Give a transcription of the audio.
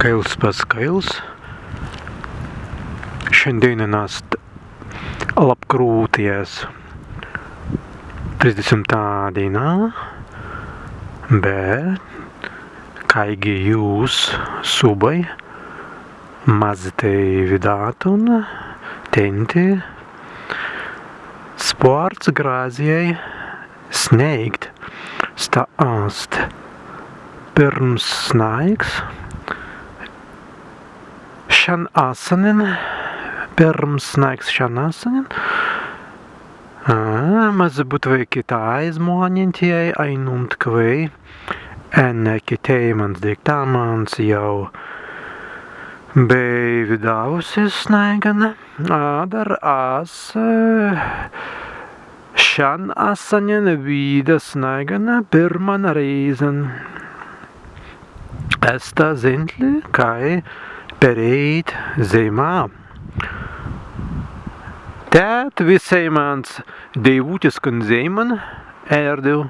Kails pats kails. Šiandien nāst labkrūties 30. dienā, bet kaigi jūs subai mazitei vidātun tenti sports grāzijai sniegt stāst pirms snaigs šan asanin pirms snaigs šan asanin maz būt veiki tā aizmoņintiei ainumt kvei enneki teimans diktāmans jau bei vidāvusis snaigana ādar as šan asanin vīda snaigana pirman reizan es tā zintli kai perīt zemā. Tēt visai mans deivūtis kan zeiman ērdu